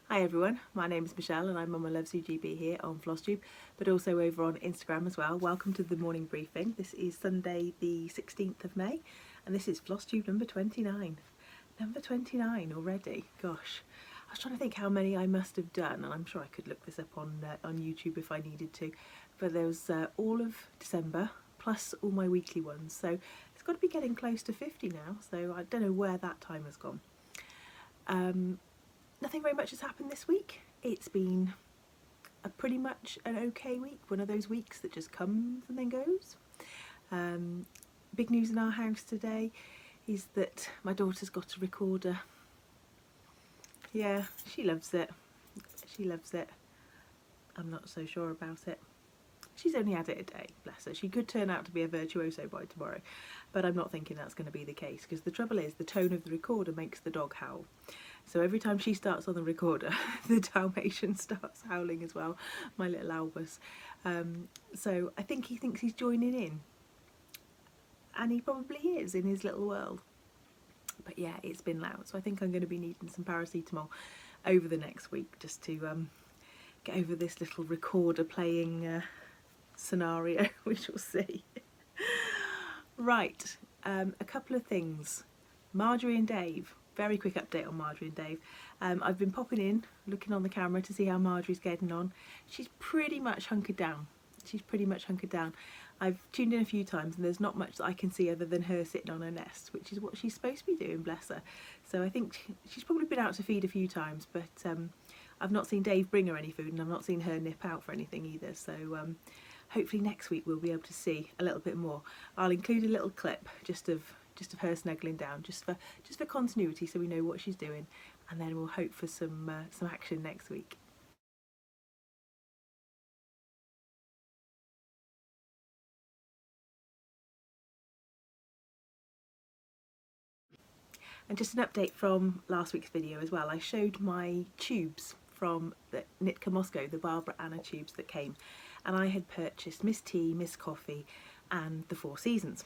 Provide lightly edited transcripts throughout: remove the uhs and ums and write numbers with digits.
Hi everyone, my name is Michelle and I'm Mama Loves UGB here on FlossTube, but also over on Instagram as well. Welcome to the morning briefing. This is Sunday the 16th of May and this is FlossTube number 29. Number 29 already, gosh. I was trying to think how many I must have done, and I'm sure I could look this up on YouTube if I needed to, but there was all of December plus all my weekly ones, so it's got to be getting close to 50 now, so I don't know where that time has gone. Nothing very much has happened this week. It's been pretty much an okay week, one of those weeks that just comes and then goes. Big news in our house today is that my daughter's got a recorder. Yeah, she loves it. She loves it. I'm not so sure about it. She's only had it a day, bless her. She could turn out to be a virtuoso by tomorrow, but I'm not thinking that's going to be the case, because the trouble is the tone of the recorder makes the dog howl. So every time she starts on the recorder, the Dalmatian starts howling as well, my little Albus. So I think he thinks he's joining in, and he probably is in his little world. But yeah, it's been loud, so I think I'm going to be needing some paracetamol over the next week just to get over this little recorder playing scenario. We shall see. Right, a couple of things. Marjorie and Dave. Very quick update on Marjorie and Dave. I've been popping in, looking on the camera to see how Marjorie's getting on. She's pretty much hunkered down. She's pretty much hunkered down. I've tuned in a few times and there's not much that I can see other than her sitting on her nest, which is what she's supposed to be doing, bless her. So I think she's probably been out to feed a few times, but I've not seen Dave bring her any food and I've not seen her nip out for anything either. So hopefully next week we'll be able to see a little bit more. I'll include a little clip just of her snuggling down, just for continuity, so we know what she's doing, and then we'll hope for some action next week. And just an update from last week's video as well. I showed my tubes from the Nitka Moscow, the Barbara Anna tubes that came, and I had purchased Miss Tea, Miss Coffee and the Four Seasons.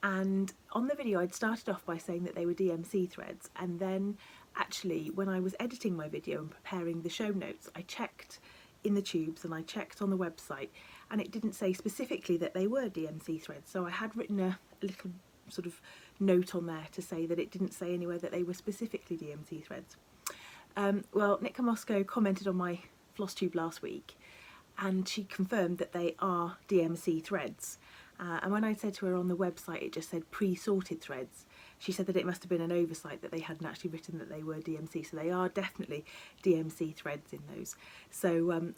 And on the video I'd started off by saying that they were DMC threads, and then actually when I was editing my video and preparing the show notes, I checked in the tubes and I checked on the website and it didn't say specifically that they were DMC threads, so I had written a little sort of note on there to say that it didn't say anywhere that they were specifically DMC threads. Well, Nitka Moscow commented on my FlossTube last week and she confirmed that they are DMC threads. And when I said to her on the website it just said pre-sorted threads, she said that it must have been an oversight, that they hadn't actually written that they were DMC, so they are definitely DMC threads in those. So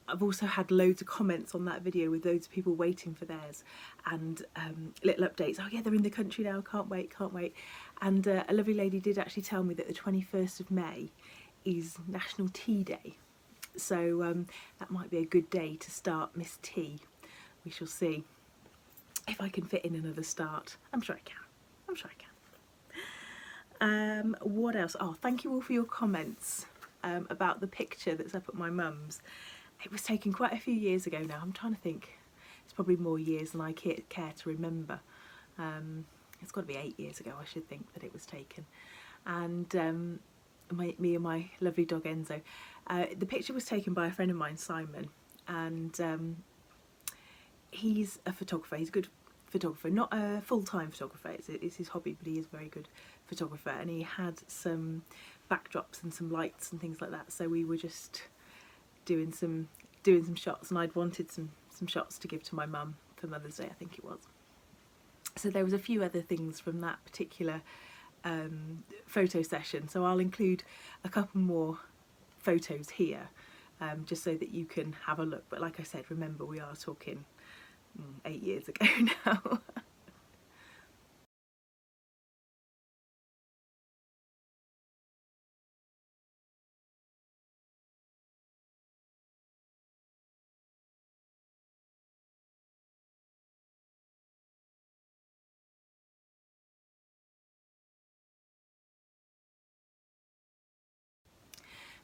I've also had loads of comments on that video with loads of people waiting for theirs, and little updates. Oh yeah, they're in the country now, can't wait, can't wait. And a lovely lady did actually tell me that the 21st of May is National Tea Day, so that might be a good day to start Miss Tea. We shall see if I can fit in another start. I'm sure I can. I'm sure I can. What else? Oh, thank you all for your comments about the picture that's up at my mum's. It was taken quite a few years ago now. I'm trying to think. It's probably more years than I care to remember. It's got to be 8 years ago, I should think, that it was taken. And me and my lovely dog Enzo. The picture was taken by a friend of mine, Simon, and he's a photographer. He's a good photographer, not a full-time photographer, it's his hobby, but he is a very good photographer, and he had some backdrops and some lights and things like that, so we were just doing some shots, and I'd wanted some shots to give to my mum for Mother's Day, I think it was. So there was a few other things from that particular photo session, so I'll include a couple more photos here just so that you can have a look, but like I said, remember we are talking 8 years ago now.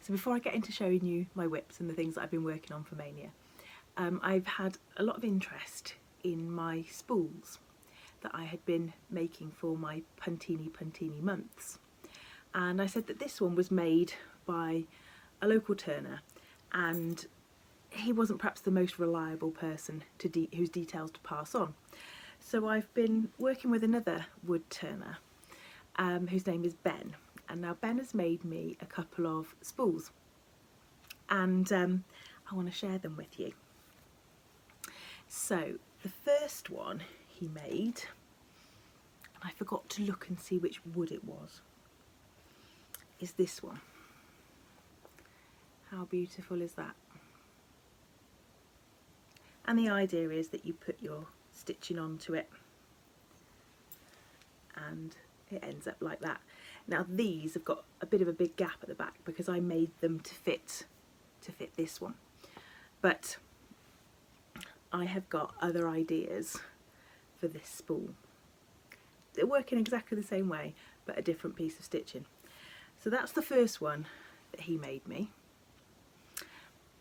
So before I get into showing you my whips and the things that I've been working on for Maynia, I've had a lot of interest in my spools that I had been making for my Puntini Puntini months. And I said that this one was made by a local turner, and he wasn't perhaps the most reliable person whose details to pass on. So I've been working with another wood turner whose name is Ben, and now Ben has made me a couple of spools, and I want to share them with you. So the first one he made, I forgot to look and see which wood it was, is this one. How beautiful is that? And the idea is that you put your stitching onto it and it ends up like that. Now these have got a bit of a big gap at the back because I made them to fit this one, but I have got other ideas for this spool. They're working exactly the same way but a different piece of stitching. So that's the first one that he made me,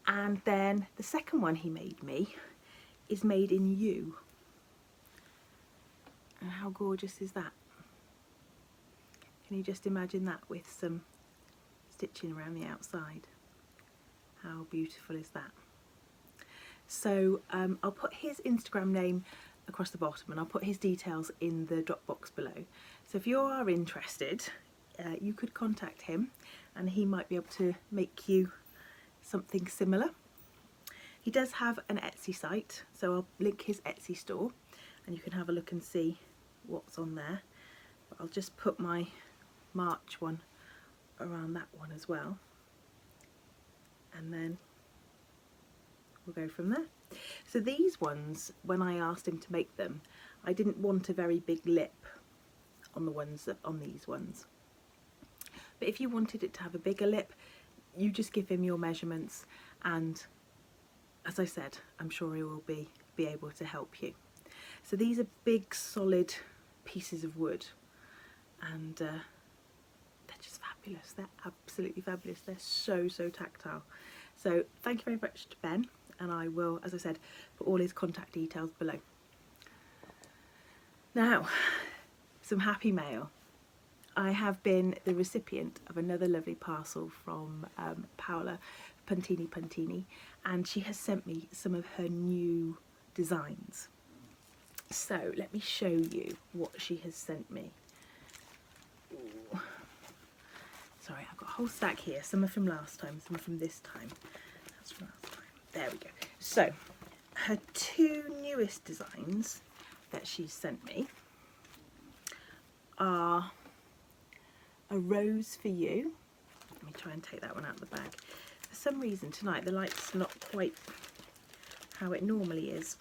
and then the second one he made me is made in yew. And how gorgeous is that? Can you just imagine that with some stitching around the outside? How beautiful is that? So I'll put his Instagram name across the bottom, and I'll put his details in the drop box below. So if you are interested, you could contact him and he might be able to make you something similar. He does have an Etsy site, so I'll link his Etsy store and you can have a look and see what's on there. But I'll just put my March one around that one as well, and then we'll go from there. So these ones, when I asked him to make them, I didn't want a very big lip on the ones on these ones. But if you wanted it to have a bigger lip, you just give him your measurements, and as I said, I'm sure he will be able to help you. So these are big solid pieces of wood, and they're just fabulous. They're absolutely fabulous. They're so tactile. So thank you very much to Ben, and I will, as I said, put all his contact details below. Now, some happy mail. I have been the recipient of another lovely parcel from Paola Puntini Puntini, and she has sent me some of her new designs. So let me show you what she has sent me. Ooh. Sorry, I've got a whole stack here. Some are from last time, some are from this time. That's from last time. There we go. So her two newest designs that she's sent me are A Rose for You. Let me try and take that one out of the bag. For some reason tonight the light's not quite how it normally is,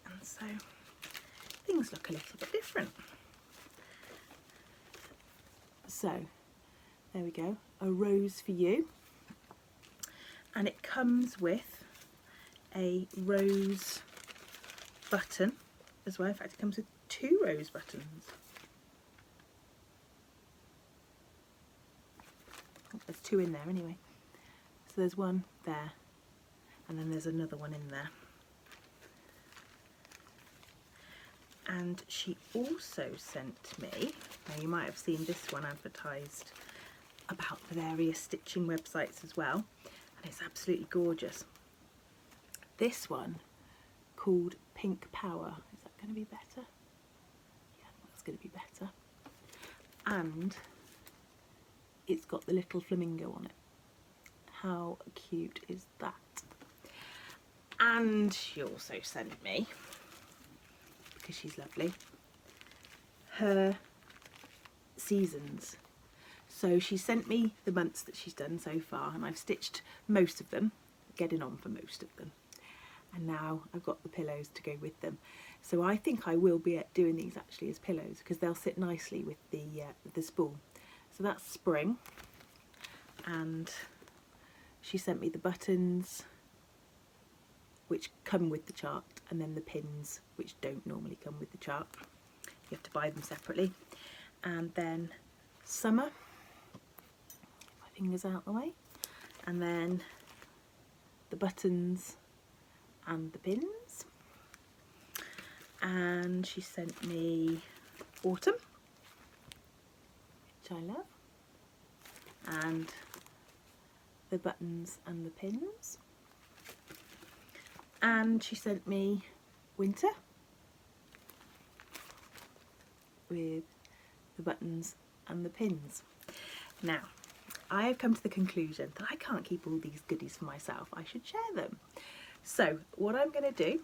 and so things look a little bit different. So there we go, A Rose for You, and it comes with a rose button as well. In fact, it comes with 2 rose buttons. Oh, there's 2 in there anyway. So there's one there, and then there's another one in there. And she also sent me, now you might have seen this one advertised about the various stitching websites as well, and it's absolutely gorgeous. This one called Pink Power. Is that going to be better? Yeah, that's going to be better. And it's got the little flamingo on it. How cute is that? And she also sent me, because she's lovely, her seasons. So she sent me the months that she's done so far, and I've stitched most of them, getting on for most of them. And now I've got the pillows to go with them. So I think I will be doing these actually as pillows, because they'll sit nicely with the spool. So that's spring, and she sent me the buttons, which come with the chart, and then the pins, which don't normally come with the chart. You have to buy them separately. And then summer, my fingers out the way, and then the buttons and the pins. And she sent me autumn, which I love, and the buttons and the pins. And she sent me winter with the buttons and the pins. Now, I have come to the conclusion that I can't keep all these goodies for myself. I should share them. So what I'm going to do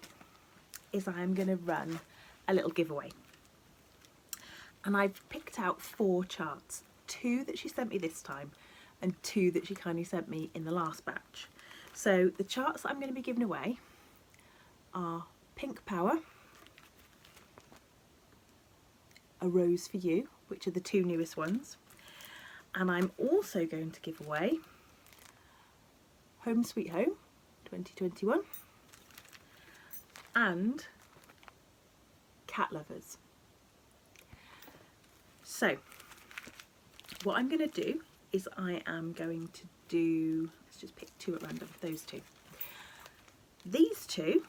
is I'm going to run a little giveaway. And I've picked out 4 charts, 2 that she sent me this time and 2 that she kindly sent me in the last batch. So the charts that I'm going to be giving away are Pink Power, A Rose for You, which are the 2 newest ones. And I'm also going to give away Home Sweet Home 2021 and Cat Lovers. So what I'm going to do is I am going to do, let's just pick 2 at random, those 2. These 2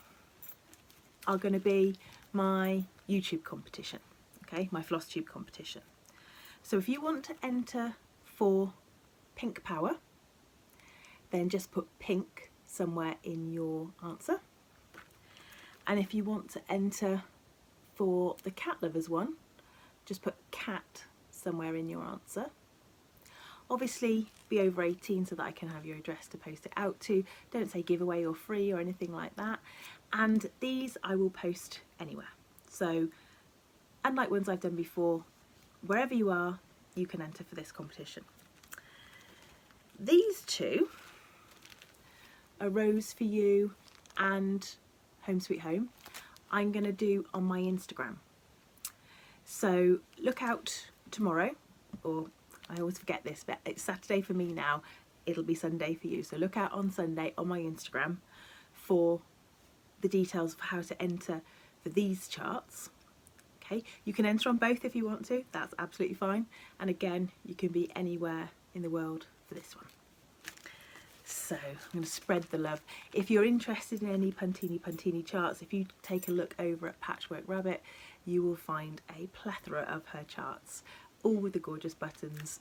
are going to be my YouTube competition, okay, my FlossTube competition. So if you want to enter for Pink Power, then just put pink somewhere in your answer. And if you want to enter for the Cat Lovers one, just put cat somewhere in your answer. Obviously be over 18 so that I can have your address to post it out to. Don't say giveaway or free or anything like that. And these I will post anywhere. So unlike ones I've done before, wherever you are, you can enter for this competition. These 2, A Rose for You and Home Sweet Home, I'm going to do on my Instagram. So look out tomorrow, or I always forget this, but it's Saturday for me now, it'll be Sunday for you. So look out on Sunday on my Instagram for the details of how to enter for these charts. Okay, you can enter on both if you want to, that's absolutely fine. And again, you can be anywhere in the world for this one. So I'm going to spread the love. If you're interested in any Puntini Puntini charts, if you take a look over at Patchwork Rabbit, you will find a plethora of her charts, all with the gorgeous buttons.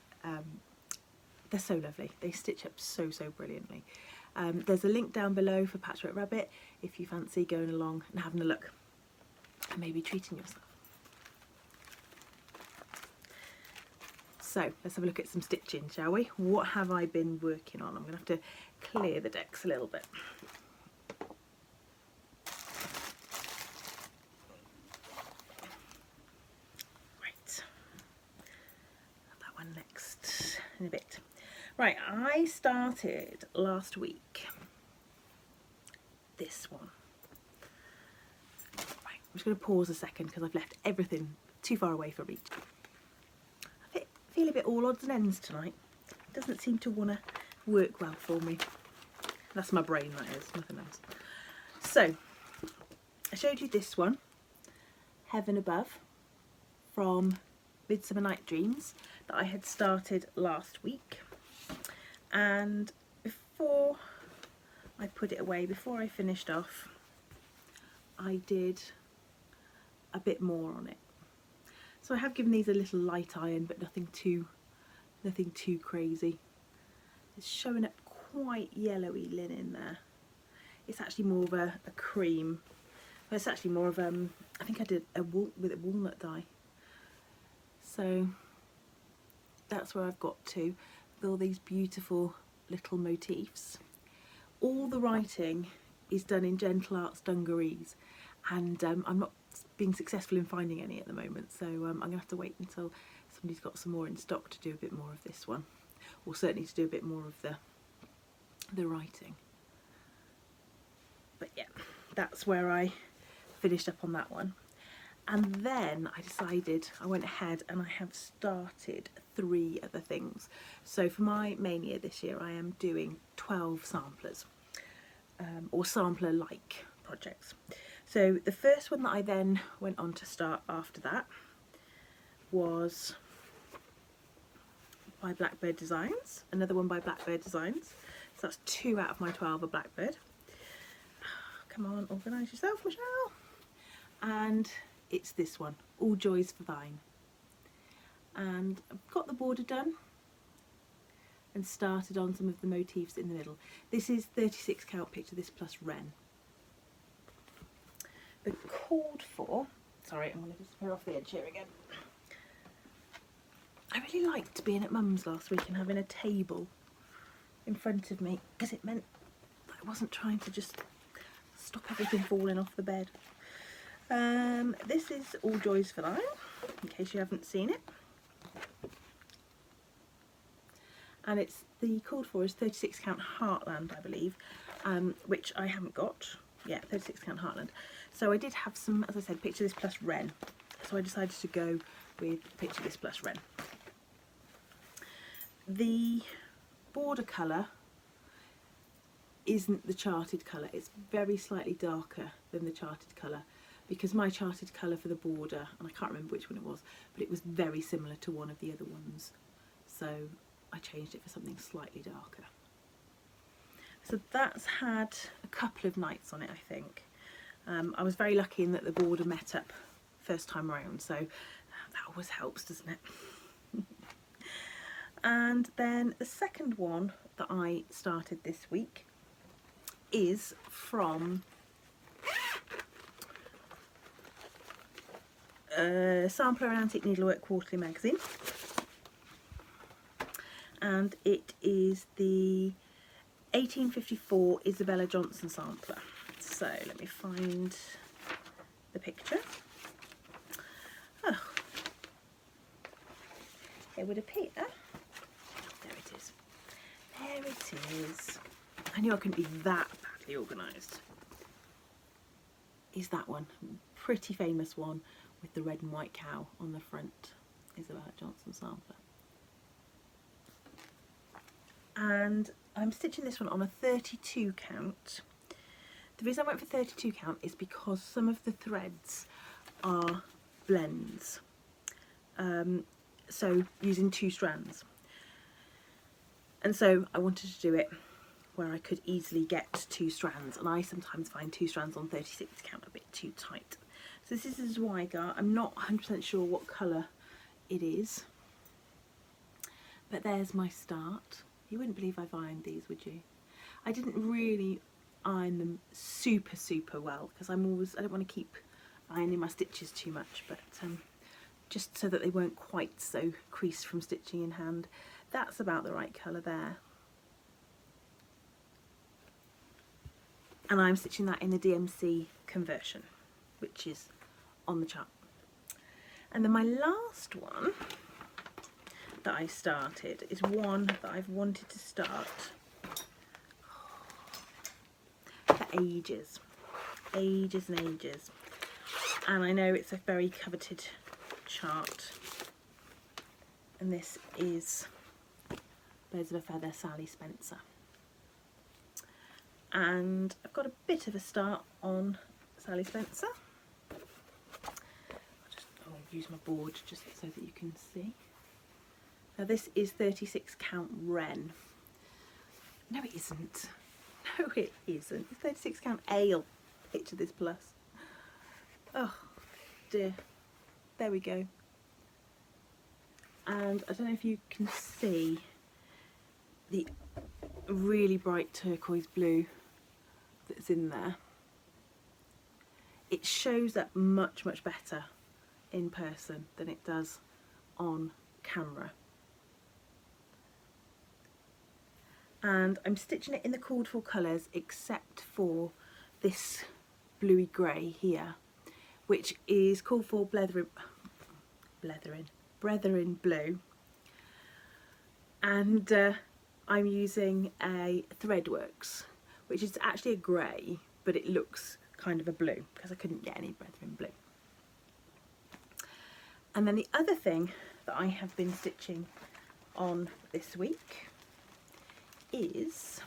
They're so lovely. They stitch up so brilliantly. There's a link down below for Patchwork Rabbit if you fancy going along and having a look and maybe treating yourself. So let's have a look at some stitching, shall we? What have I been working on? I'm going to have to clear the decks a little bit. Right, that one next in a bit. Right, I started last week this one. Right, I'm just going to pause a second because I've left everything too far away for reach. I feel a bit all odds and ends tonight. It doesn't seem to want to work well for me. That's my brain, that is, nothing else. So, I showed you this one, Heaven Above, from Midsummer Night Dreams, that I had started last week. And before I put it away, before I finished off, I did a bit more on it. So I have given these a little light iron, but nothing too crazy. It's showing up quite yellowy linen there. It's actually more of a cream. But it's actually more of I think I did a walnut dye. So that's where I've got to, with all these beautiful little motifs. All the writing is done in Gentle Arts dungarees, and I'm not being successful in finding any at the moment, so I'm going to have to wait until somebody's got some more in stock to do a bit more of this one, or certainly to do a bit more of the writing. But yeah, that's where I finished up on that one. And then I decided, I went ahead and I have started 3 other things. So for my Maynia this year, I am doing 12 samplers, or sampler-like projects. So the first one that I then went on to start after that was by Blackbird Designs, another one by Blackbird Designs. So that's 2 out of my 12 are Blackbird. Come on, organise yourself, Michelle. And it's this one, All Joys for Thine. And I've got the border done. and started on some of the motifs in the middle. This is 36 count Picture This plus Wren. The called for, sorry, I'm going to disappear off the edge here again. I really liked being at Mum's last week and having a table in front of me, because it meant that I wasn't trying to just stop everything falling off the bed. This is All Joys Feline, in case you haven't seen it. And it's, the called for is 36 count Heartland, I believe, which I haven't got. Yeah, 36 count Heartland. So I did have some, as I said, Picture This plus Wren. So I decided to go with Picture This plus Wren. The border colour isn't the charted colour. It's very slightly darker than the charted colour, because my charted colour for the border, and I can't remember which one it was, but it was very similar to one of the other ones. So I changed it for something slightly darker. So that's had a couple of nights on it, I think. I was very lucky in that the border met up first time around, so that always helps, doesn't it? And then the second one that I started this week is from Sampler and Antique Needlework Quarterly magazine, and it is the 1854 Isabella Johnson sampler. So let me find the picture. Oh, it would appear. There it is. There it is. I knew I couldn't be that badly organised. Is that one. Pretty famous one with the red and white cow on the front. Isabella Johnson sampler. And I'm stitching this one on a 32 count. The reason I went for 32 count is because some of the threads are blends. So using 2 strands. And so I wanted to do it where I could easily get 2 strands, and I sometimes find 2 strands on 36 count a bit too tight. So this is a Zweigart. I'm not 100% sure what colour it is, but there's my start. You wouldn't believe I've ironed these, would you? I didn't really iron them super well, because I don't want to keep ironing my stitches too much, but just so that they weren't quite so creased from stitching in hand. That's about the right colour there. And I'm stitching that in the DMC conversion, which is on the chart. And then my last one that I started is one that I've wanted to start for ages and ages, and I know it's a very coveted chart, and this is Birds of a Feather Sally Spencer. And I've got a bit of a start on Sally Spencer. I'll use my board just so that you can see. Now this is 36 count Wren. No it isn't. No it isn't. It's 36 count Ale. Picture This plus. Oh dear. There we go. And I don't know if you can see the really bright turquoise blue that's in there. It shows up much better in person than it does on camera. And I'm stitching it in the called for colours except for this bluey grey here, which is called for Brethren Blue, and I'm using a Threadworks, which is actually a grey, but it looks kind of a blue because I couldn't get any Brethren Blue. And then the other thing that I have been stitching on this week is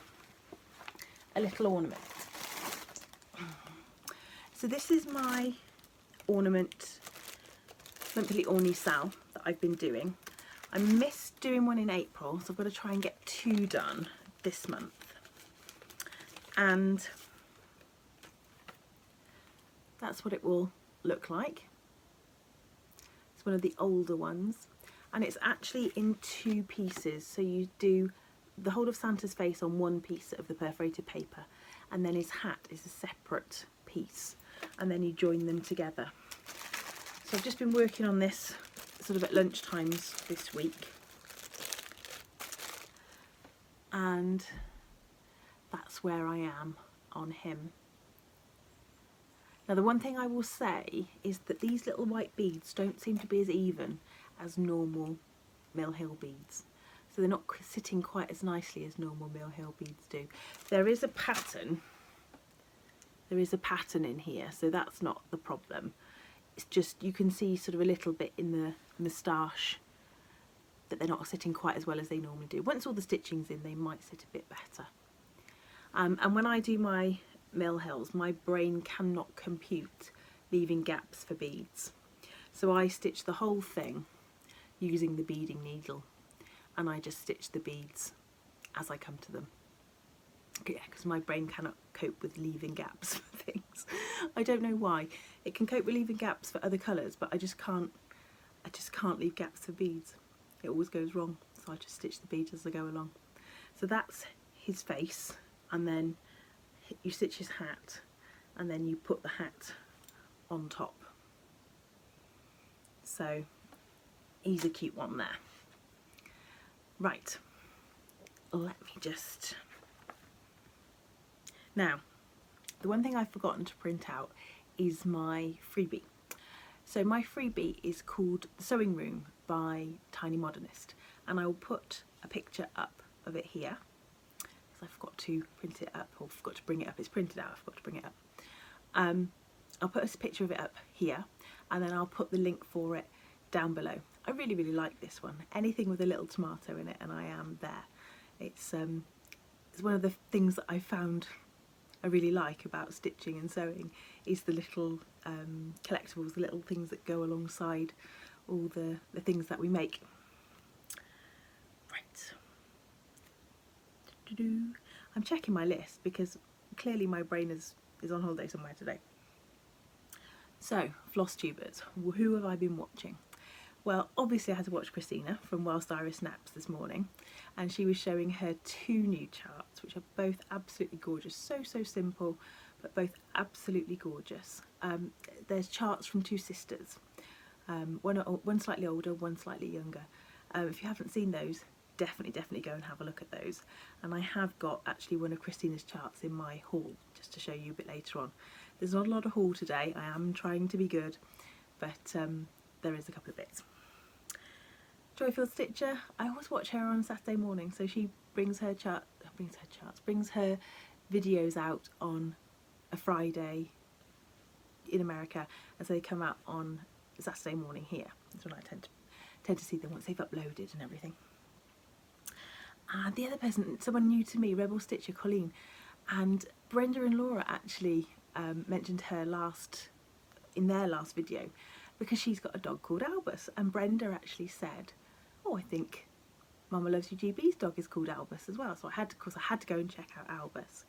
a little ornament. So this is my ornament monthly Orny Sal that I've been doing. I missed doing one in April, so I've got to try and get 2 done this month. And that's what it will look like. It's one of the older ones, and it's actually in 2 pieces, so you do the whole of Santa's face on one piece of the perforated paper, and then his hat is a separate piece, and then you join them together. So I've just been working on this sort of at lunchtimes this week, and that's where I am on him. Now the one thing I will say is that these little white beads don't seem to be as even as normal Mill Hill beads. So they're not sitting quite as nicely as normal Mill Hill beads do. There is a pattern. There is a pattern in here, so that's not the problem. It's just you can see sort of a little bit in the moustache that they're not sitting quite as well as they normally do. Once all the stitching's in, they might sit a bit better. And when I do my Mill Hills, my brain cannot compute leaving gaps for beads. So I stitch the whole thing using the beading needle, and I just stitch the beads as I come to them. Yeah, because my brain cannot cope with leaving gaps for things. I don't know why. It can cope with leaving gaps for other colours, but I just can't leave gaps for beads. It always goes wrong, so I just stitch the beads as I go along. So that's his face, and then you stitch his hat, and then you put the hat on top. So he's a cute one there. Right, let me just... Now, the one thing I've forgotten to print out is my freebie. So my freebie is called The Sewing Room by Tiny Modernist, and I will put a picture up of it here, because I forgot to print it up, or forgot to bring it up. It's printed out, I forgot to bring it up. I'll put a picture of it up here, and then I'll put the link for it down below. I really, really like this one. Anything with a little tomato in it and I am there. It's one of the things that I found I really like about stitching and sewing is the little collectibles, the little things that go alongside all the things that we make. Right. I'm checking my list because clearly my brain is on holiday somewhere today. So, FlossTubers, who have I been watching? Well, obviously I had to watch Christina from Whilst Iris Naps this morning, and she was showing her 2 new charts, which are both absolutely gorgeous. So simple, but both absolutely gorgeous. There's charts from 2 sisters, one slightly older, one slightly younger. If you haven't seen those, definitely go and have a look at those. And I have got actually one of Christina's charts in my haul, just to show you a bit later on. There's not a lot of haul today. I am trying to be good, but there is a couple of bits. Joyfield Stitcher, I always watch her on Saturday morning, so she brings her videos out on a Friday in America, as they come out on Saturday morning here. That's when I tend to see them once they've uploaded and everything. And the other person, someone new to me, Rebel Stitcher Colleen, and Brenda and Laura actually mentioned her in their last video, because she's got a dog called Albus, and Brenda actually said, oh, I think Mama Loves You GB's dog is called Albus as well. So I had to go and check out Albus.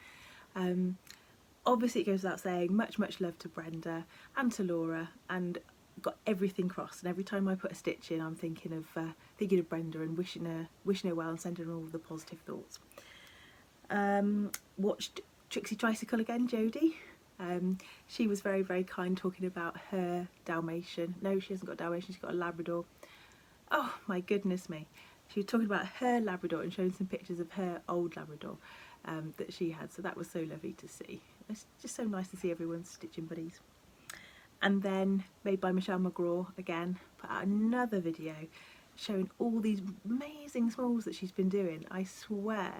Obviously it goes without saying, much love to Brenda and to Laura, and got everything crossed. And every time I put a stitch in, I'm thinking of Brenda and wishing her well and sending her all the positive thoughts. Watched Trixie Tricycle again, Jodie. She was very kind, talking about her Dalmatian. No, she hasn't got a Dalmatian, she's got a Labrador. Oh my goodness me. She was talking about her Labrador and showing some pictures of her old Labrador that she had, so that was so lovely to see. It's just so nice to see everyone's stitching buddies. And then Made by Michelle McGraw again put out another video showing all these amazing smalls that she's been doing. I swear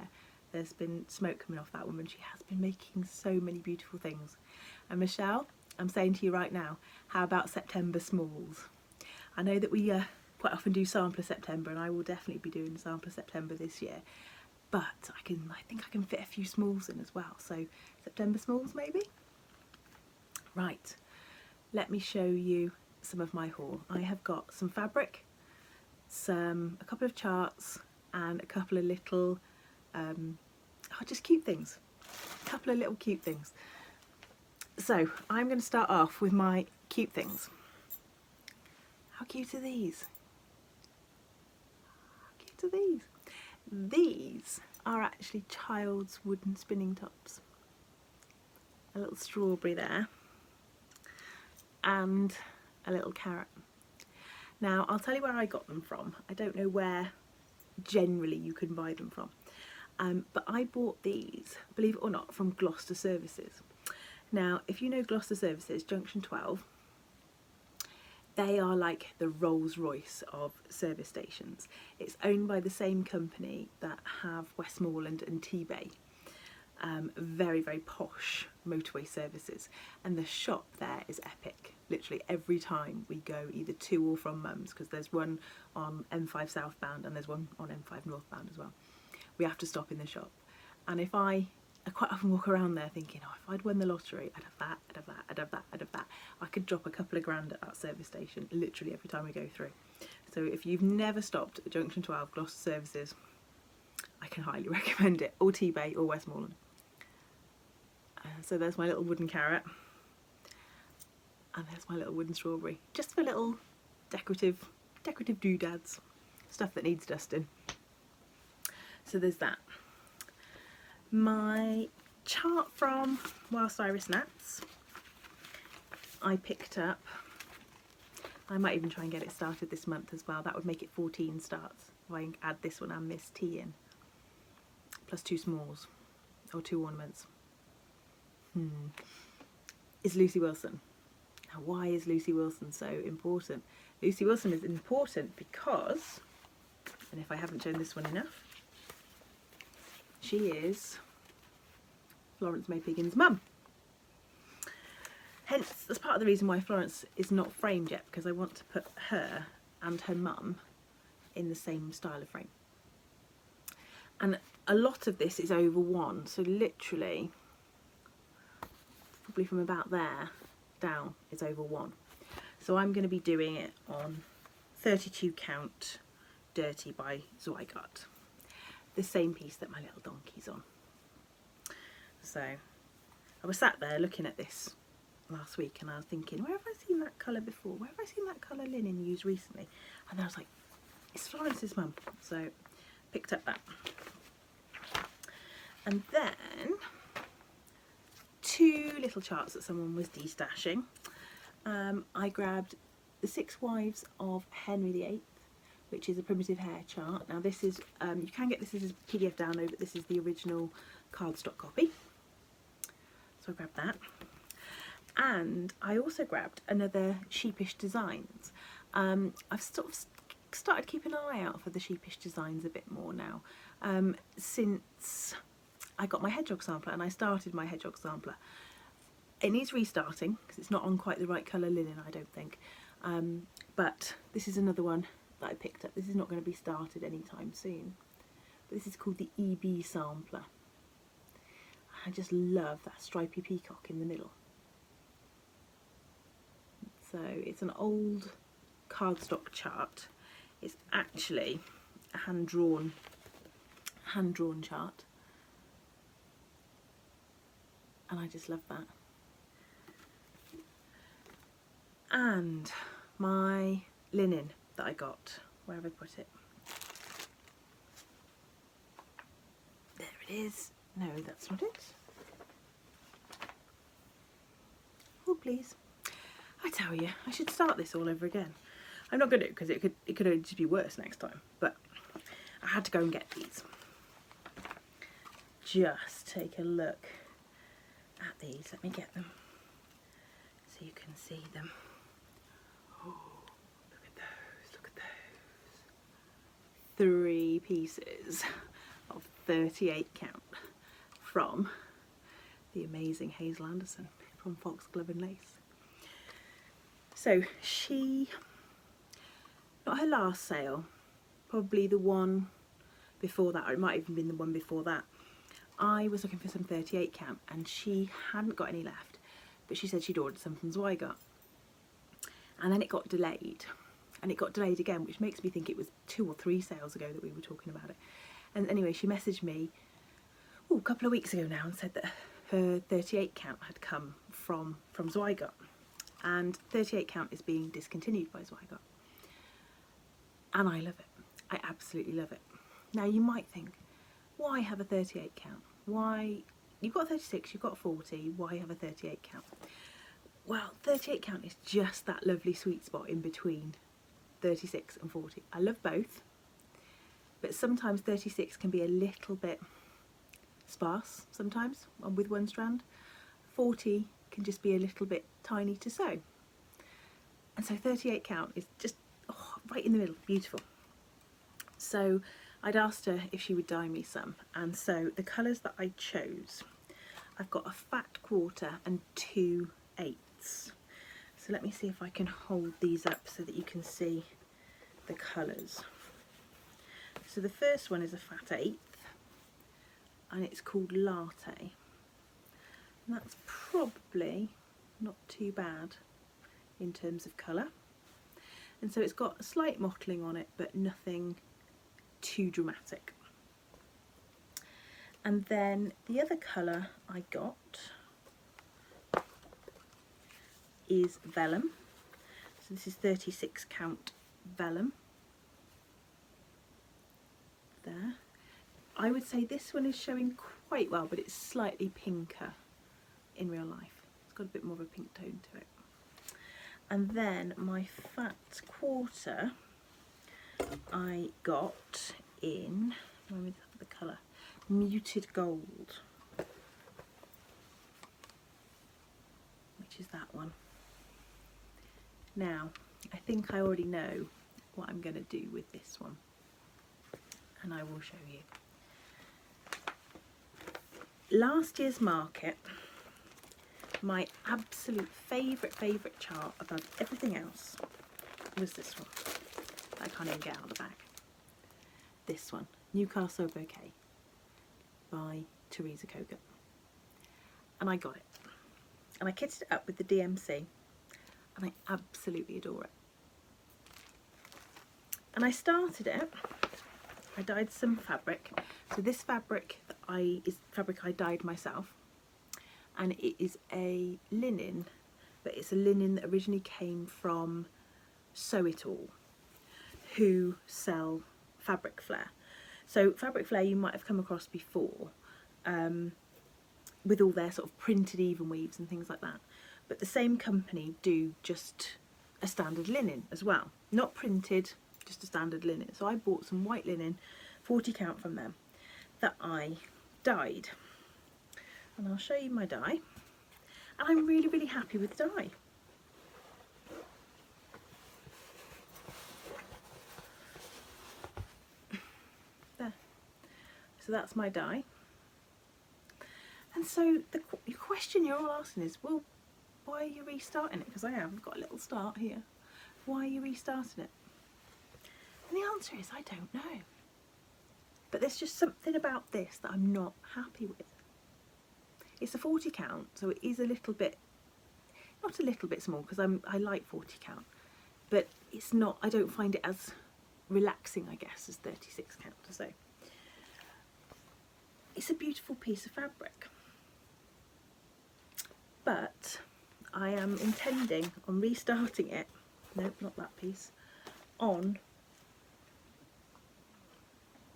there's been smoke coming off that woman. She has been making so many beautiful things. And Michelle, I'm saying to you right now, how about September smalls? I know that we quite often do Sampler September, and I will definitely be doing Sampler September this year, but I think I can fit a few smalls in as well, so September smalls maybe? Right, let me show you some of my haul. I have got some fabric, a couple of charts, and a couple of little just cute things. A couple of little cute things. So I'm going to start off with my cute things. How cute are these? How cute are these? These are actually child's wooden spinning tops. A little strawberry there and a little carrot. Now I'll tell you where I got them from. I don't know where generally you can buy them from, but I bought these, believe it or not, from Gloucester Services. Now if you know Gloucester Services, Junction 12, they are like the Rolls-Royce of service stations. It's owned by the same company that have Westmoreland and T-Bay. Very, very posh motorway services, and the shop there is epic. Literally every time we go either to or from Mum's, because there's one on M5 southbound and there's one on M5 northbound as well, we have to stop in the shop. And if I quite often walk around there thinking, oh, if I'd won the lottery, I'd have that, I'd have that, I'd have that, I'd have that. I could drop a couple of grand at that service station literally every time we go through. So if you've never stopped at Junction 12 Gloucester Services, I can highly recommend it, or T-Bay or Westmoreland. So there's my little wooden carrot, and there's my little wooden strawberry, just for little decorative doodads, stuff that needs dusting. So there's that. My chart from Whilst Iris Nats, I picked up. I might even try and get it started this month as well. That would make it 14 starts if I add this one and Miss T in, plus 2 smalls or 2 ornaments. Is Lucy Wilson. Now why is Lucy Wilson so important? Lucy Wilson is important because, and if I haven't shown this one enough, she is Florence May Piggin's mum. Hence, that's part of the reason why Florence is not framed yet, because I want to put her and her mum in the same style of frame. And a lot of this is over 1, so literally probably from about there down is over 1. So I'm going to be doing it on 32 count Dirty by Zweigart, the same piece that my little donkey's on. So I was sat there looking at this last week and I was thinking, where have I seen that colour before? Where have I seen that colour linen used recently? And I was like, it's Florence's mum. So picked up that. And then 2 little charts that someone was destashing. I grabbed the 6 Wives of Henry VIII, which is a primitive hair chart. Now this is, you can get this as a PDF download, but this is the original cardstock copy. So I grabbed that. And I also grabbed another Sheepish Designs. I've sort of started keeping an eye out for the Sheepish Designs a bit more now, since I got my hedgehog sampler, and I started my hedgehog sampler. It needs restarting because it's not on quite the right colour linen, I don't think. But this is another one that I picked up. This is not going to be started anytime soon. But this is called the EB sampler. I just love that stripy peacock in the middle. So it's an old cardstock chart. It's actually a hand-drawn chart. And I just love that. And my linen that I got, where have I put it? There it is. No, that's not it. Oh, please. I tell you, I should start this all over again. I'm not going to, because it could only just be worse next time. But I had to go and get these. Just take a look at these. Let me get them so you can see them. Oh, look at those, look at those. 3 pieces of 38 count from the amazing Hazel Anderson from Foxglove and Lace. So she, not her last sale, probably the one before that, or it might have even been the one before that. I was looking for some 38 count and she hadn't got any left, but she said she'd ordered some from Zweigart. And then it got delayed, and it got delayed again, which makes me think it was 2 or 3 sales ago that we were talking about it. And anyway, she messaged me a couple of weeks ago now and said that her 38 count had come from Zweigart, and 38 count is being discontinued by Zweigart. And I love it. I absolutely love it. Now you might think, why have a 38 count? Why, you've got 36, you've got 40, why have a 38 count? Well, 38 count is just that lovely sweet spot in between 36 and 40. I love both, but sometimes 36 can be a little bit sparse sometimes with one strand. 40 can just be a little bit tiny to sew. And so 38 count is just right in the middle, beautiful. So I'd asked her if she would dye me some, and so the colours that I chose, I've got a fat quarter and 2/8. So let me see if I can hold these up so that you can see the colours. So the first one is a fat 1/8, and it's called Latte. And that's probably not too bad in terms of colour. And so it's got a slight mottling on it, but nothing too dramatic. And then the other colour I got is Vellum. So this is 36 count Vellum. There. I would say this one is showing quite well, but it's slightly pinker in real life. It's got a bit more of a pink tone to it. And then my fat quarter I got in, let me have the colour, Muted Gold, which is that one. Now, I think I already know what I'm going to do with this one, and I will show you. Last year's market, my absolute favourite chart above everything else was this one. I can't even get out of the bag. This one, Newcastle Bouquet by Teresa Kogut. And I got it. And I kitted it up with the DMC, and I absolutely adore it. And I started it, I dyed some fabric. So this fabric is fabric I dyed myself. And it is a linen, but it's a linen that originally came from Sew It All, who sell Fabric Flare. So Fabric Flare you might have come across before, with all their sort of printed even weaves and things like that. But the same company do just a standard linen as well. Not printed, just a standard linen. So I bought some white linen, 40 count from them, that I dyed. And I'll show you my dye, and I'm really happy with the dye. There, so that's my dye. And so the question you're all asking is, well, why are you restarting it? Because I've got a little start here. Why are you restarting it? And the answer is, I don't know. But there's just something about this that I'm not happy with. It's a 40 count, so it is a little bit, not a little bit small, because I like 40 count, but it's not, I don't find it as relaxing, I guess, as 36 count. So it's a beautiful piece of fabric, but I am intending on restarting it, nope, not that piece, on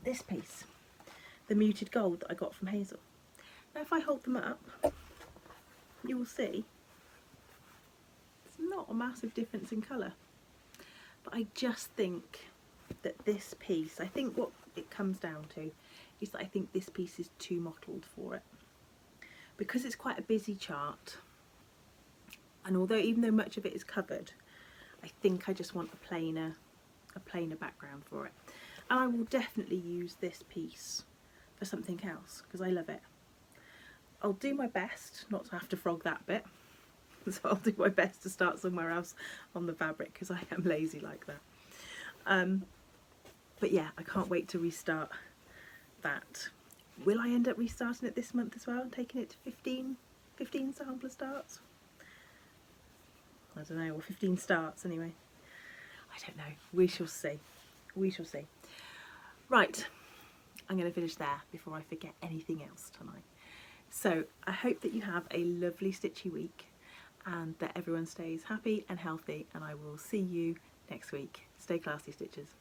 this piece, the Muted Gold that I got from Hazel. Now if I hold them up, you will see it's not a massive difference in colour, but I just think that this piece, I think what it comes down to is that I think this piece is too mottled for it. Because it's quite a busy chart, and although even though much of it is covered, I think I just want a plainer background for it. And I will definitely use this piece for something else because I love it. I'll do my best not to have to frog that bit, so I'll do my best to start somewhere else on the fabric because I am lazy like that. But yeah, I can't wait to restart that. Will I end up restarting it this month as well, taking it to 15 sampler starts? I don't know, or 15 starts anyway. I don't know, we shall see. We shall see. Right, I'm going to finish there before I forget anything else tonight. So I hope that you have a lovely stitchy week and that everyone stays happy and healthy, and I will see you next week. Stay classy, stitchers.